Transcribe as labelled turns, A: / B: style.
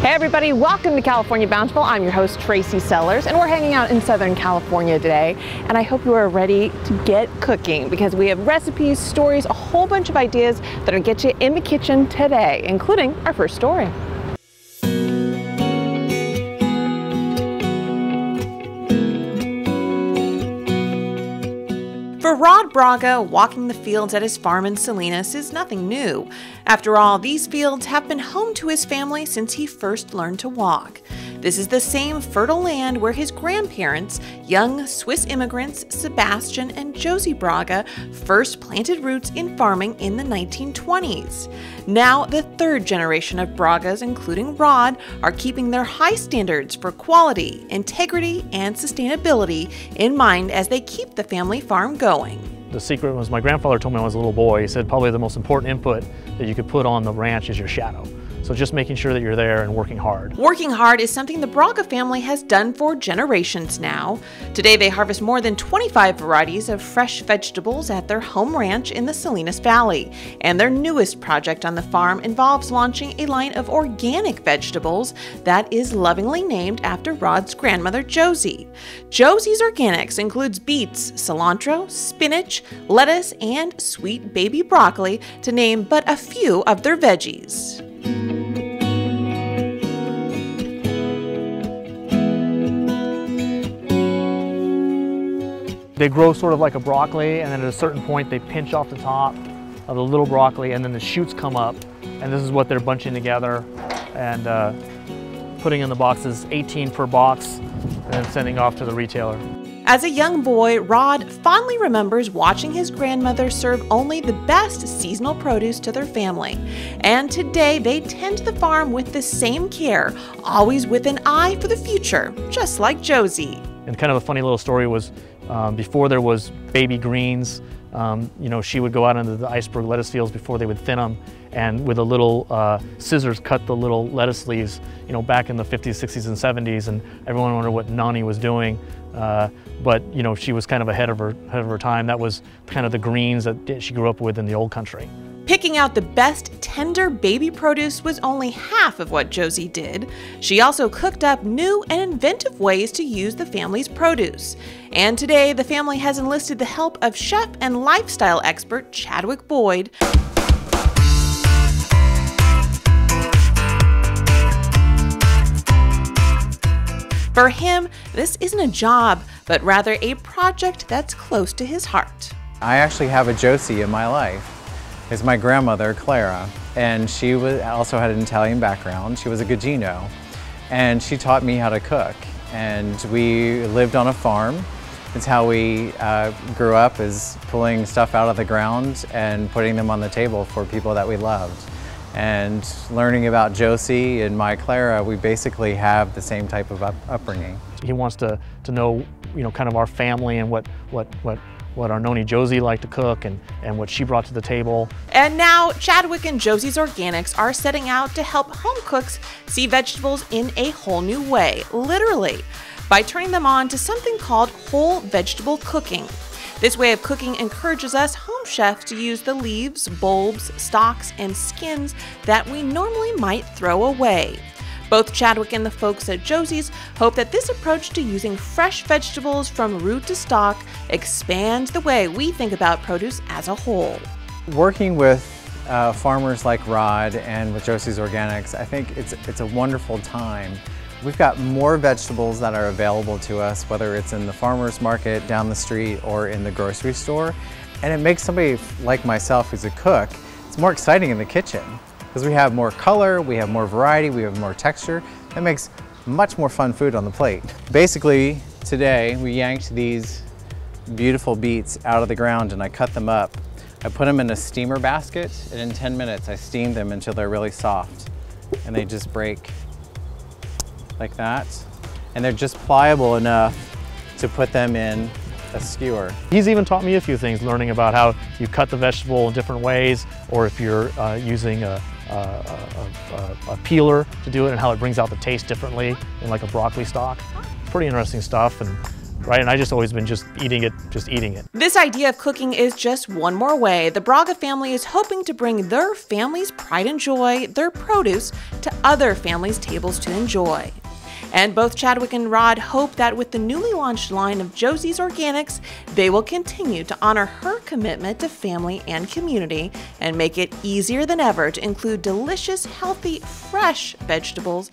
A: Hey everybody, welcome to California Bountiful. I'm your host Tracy Sellers, and we're hanging out in Southern California today. And I hope you are ready to get cooking because we have recipes, stories, a whole bunch of ideas that'll get you in the kitchen today, including our first story. For Rod Braga, walking the fields at his farm in Salinas is nothing new. After all, these fields have been home to his family since he first learned to walk. This is the same fertile land where his grandparents, young Swiss immigrants Sebastian and Josie Braga, first planted roots in farming in the 1920s. Now, the third generation of Bragas, including Rod, are keeping their high standards for quality, integrity, and sustainability in mind as they keep the family farm going.
B: The secret was my grandfather told me when I was a little boy. He said probably the most important input that you could put on the ranch is your shadow. So just making sure that you're there and working hard. Working hard is something the Braga family has done for generations now. Today they harvest more than 25 varieties of fresh vegetables at their home ranch in the Salinas Valley. And their newest project on the farm involves launching a line of organic vegetables that is lovingly named after Rod's grandmother, Josie. Josie's Organics includes beets, cilantro, spinach, lettuce, and sweet baby broccoli, to name but a few of their veggies. They grow sort of like a broccoli, and then at a certain point they pinch off the top of the little broccoli, and then the shoots come up, and this is what they're bunching together and putting in the boxes, 18 per box, and then sending off to the retailer. As a young boy, Rod fondly remembers watching his grandmother serve only the best seasonal produce to their family. And today they tend the farm with the same care, always with an eye for the future, just like Josie. And kind of a funny little story was, before there was baby greens, she would go out into the iceberg lettuce fields before they would thin them, and with a little scissors cut the little lettuce leaves, back in the 50s, 60s, and 70s, and everyone wondered what Nani was doing. But she was kind of ahead of her time. That was kind of the greens that she grew up with in the old country. Picking out the best tender baby produce was only half of what Josie did. She also cooked up new and inventive ways to use the family's produce. And today, the family has enlisted the help of chef and lifestyle expert Chadwick Boyd. For him, this isn't a job, but rather a project that's close to his heart.
C: I actually have a Josie in my life. It's my grandmother, Clara, and she also had an Italian background. She was a Gugino, and she taught me how to cook. And we lived on a farm. It's how we grew up, is pulling stuff out of the ground and putting them on the table for people that we loved. And learning about Josie and my Clara, we basically have the same type of upbringing. He wants to know, kind of our family and what our Noni Josie liked to cook and what she brought to the table.
A: And now Chadwick and Josie's Organics are setting out to help home cooks see vegetables in a whole new way, literally, by turning them on to something called whole vegetable cooking. This way of cooking encourages us home chefs to use the leaves, bulbs, stalks, and skins that we normally might throw away. Both Chadwick and the folks at Josie's hope that this approach to using fresh vegetables from root to stalk expands the way we think about produce as a whole.
C: Working with farmers like Rod and with Josie's Organics, I think it's a wonderful time. We've got more vegetables that are available to us, whether it's in the farmer's market down the street or in the grocery store. And it makes somebody like myself who's a cook, it's more exciting in the kitchen because we have more color, we have more variety, we have more texture. That makes much more fun food on the plate. Basically, today we yanked these beautiful beets out of the ground and I cut them up. I put them in a steamer basket, and in 10 minutes I steamed them until they're really soft. And they just break like that, and they're just pliable enough to put them in a skewer.
B: He's even taught me a few things, learning about how you cut the vegetable in different ways, or if you're using a peeler to do it, and how it brings out the taste differently in like a broccoli stalk. Pretty interesting stuff, and right? And I just always been just eating it.
A: This idea of cooking is just one more way the Braga family is hoping to bring their family's pride and joy, their produce, to other families' tables to enjoy. And both Chadwick and Rod hope that with the newly launched line of Josie's Organics, they will continue to honor her commitment to family and community and make it easier than ever to include delicious, healthy, fresh vegetables